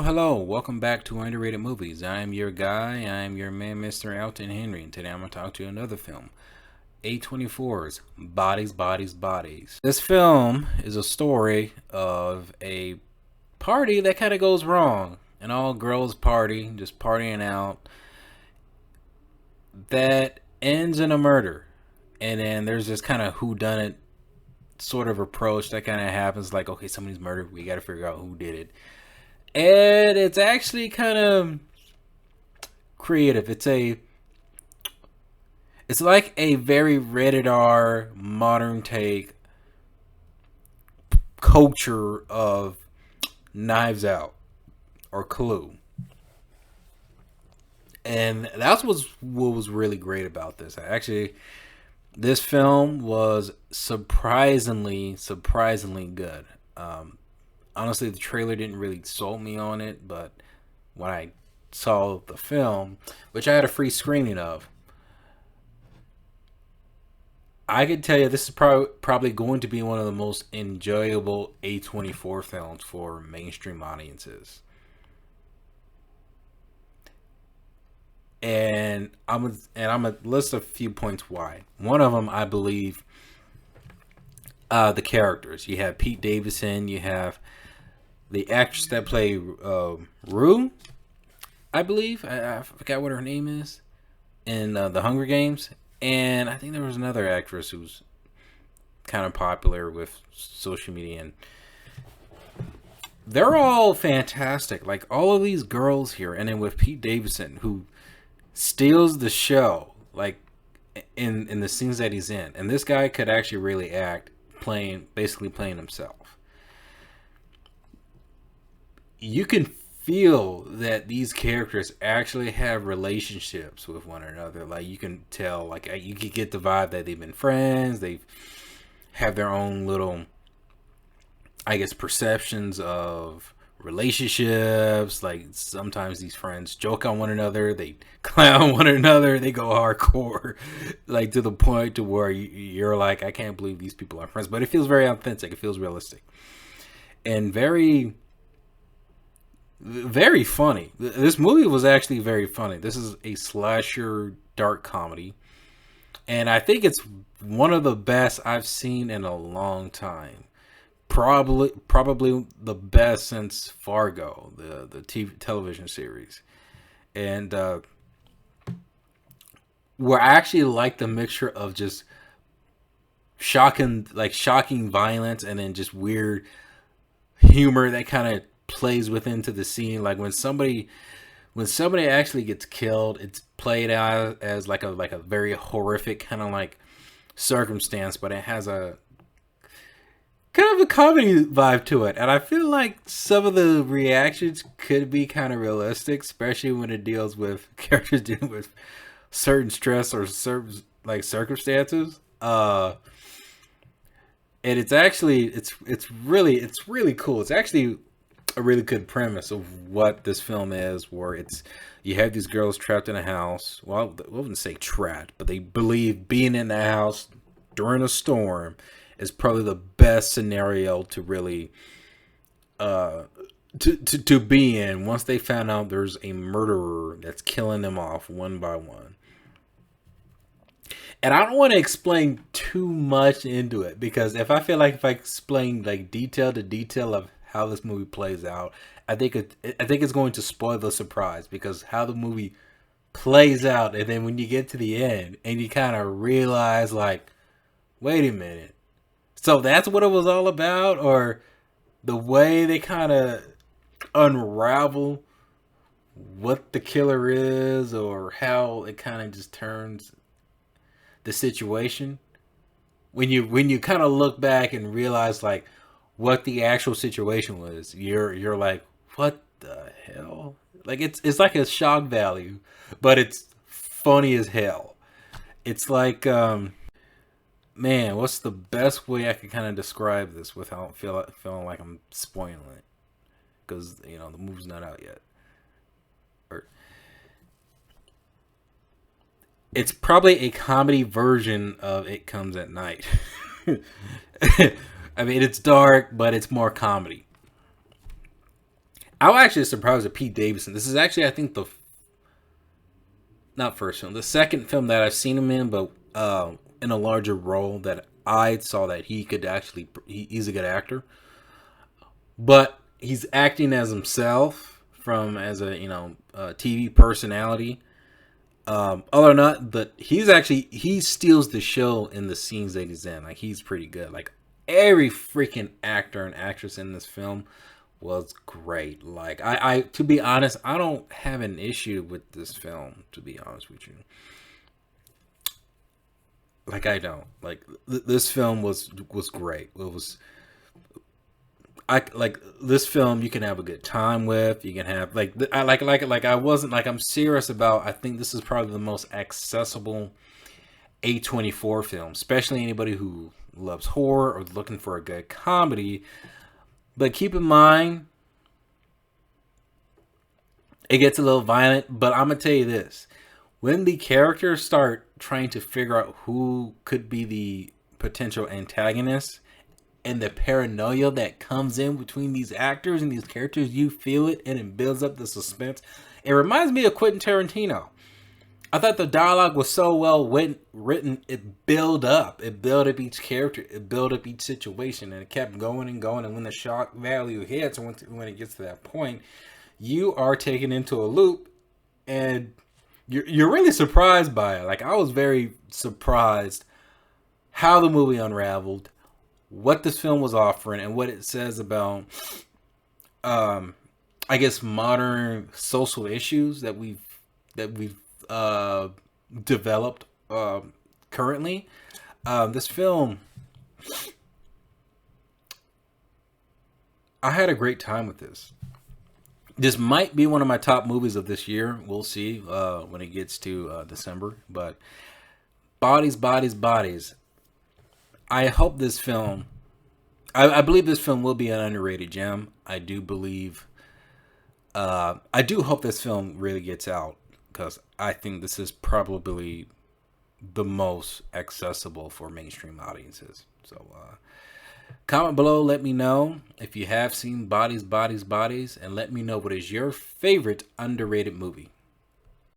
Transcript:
Hello. Welcome back to Underrated Movies. I am your guy. I am your man, Mr. Elton Henry. And today I'm going to talk to you another film, A24's Bodies, Bodies, Bodies. This film is a story of a party that kind of goes wrong. An all girls party, just partying out, that ends in a murder. And then there's this kind of whodunit sort of approach that kind of happens like, okay, somebody's murdered. We got to figure out who did it. And it's actually kind of creative. It's like a very rated R modern take culture of Knives Out or Clue. And that's what was really great about this. Actually, this film was surprisingly good. Honestly, the trailer didn't really sold me on it, but when I saw the film, which I had a free screening of, I could tell you this is probably going to be one of the most enjoyable A24 films for mainstream audiences. And I'm gonna list a few points why. One of them, I believe, the characters. You have Pete Davidson. You have the actress that played Rue, I believe. I forgot what her name is in the Hunger Games. And I think there was another actress who's kind of popular with social media. And they're all fantastic. Like all of these girls here. And then with Pete Davidson, who steals the show, like in the scenes that he's in. And this guy could actually really act, basically playing himself. You can feel that these characters actually have relationships with one another. Like you can tell, like you can get the vibe that they've been friends. They have their own little, I guess, perceptions of relationships. Like sometimes these friends joke on one another, they clown one another, they go hardcore, like to the point to where you're like, I can't believe these people are friends. But it feels very authentic. It feels realistic and very funny. This movie was actually very funny. This is a slasher dark comedy, and I think it's one of the best I've seen in a long time. Probably the best since Fargo, the television series. And where I actually like the mixture of just shocking violence and then just weird humor that kind of plays within to the scene. Like when somebody actually gets killed, it's played out as like a very horrific kind of like circumstance, but it has a kind of a comedy vibe to it. And I feel like some of the reactions could be kind of realistic, especially when it deals with characters dealing with certain stress or certain like circumstances. And it's actually it's really cool. It's actually a really good premise of what this film is, where it's you have these girls trapped in a house. Well, I wouldn't say trapped, but they believe being in the house during a storm is probably the best scenario to really to be in once they found out there's a murderer that's killing them off one by one. And I don't want to explain too much into it, because if I explain like detail to detail of how this movie plays out, I think it's going to spoil the surprise, because how the movie plays out, and then when you get to the end and you kind of realize like, wait a minute, so that's what it was all about, or the way they kind of unravel what the killer is, or how it kind of just turns the situation when you kind of look back and realize like what the actual situation was. You're like, what the hell? Like it's like a shock value, but it's funny as hell. It's like man, what's the best way I could kind of describe this without feeling like I'm spoiling it, because the movie's not out yet. Or it's probably a comedy version of It Comes at Night. I mean, it's dark, but it's more comedy. I was actually surprised at Pete Davidson. This is actually, I think, the not first film, the second film that I've seen him in, but in a larger role that I saw that he could actually. He's a good actor, but he's acting as himself from as a TV personality. Other or not, but he steals the show in the scenes that he's in. Like he's pretty good. Like every freaking actor and actress in this film was great. Like I to be honest, I don't have an issue with this film. To be honest with you, like I don't like this film was great. It was I like this film. You can have a good time with. You can have I like I wasn't like I'm serious about. I think this is probably the most accessible A24 film, especially anybody who loves horror or looking for a good comedy. But keep in mind, it gets a little violent. But I'm gonna tell you this: when the characters start trying to figure out who could be the potential antagonist, and the paranoia that comes in between these actors and these characters, you feel it, and it builds up the suspense. It reminds me of Quentin Tarantino. I thought the dialogue was so well written. It built up. It built up each character. It built up each situation, and it kept going and going. And when the shock value hits, and when it gets to that point, you are taken into a loop, and you're really surprised by it. Like I was very surprised how the movie unraveled, what this film was offering, and what it says about, I guess, modern social issues that we've developed currently. This film, I had a great time with this. This might be one of my top movies of this year. We'll see when it gets to December. But Bodies, Bodies, Bodies. I hope this film. I believe this film will be an underrated gem. I do believe. I do hope this film really gets out because I think this is probably the most accessible for mainstream audiences. So, comment below. Let me know if you have seen Bodies, Bodies, Bodies, and let me know what is your favorite underrated movie.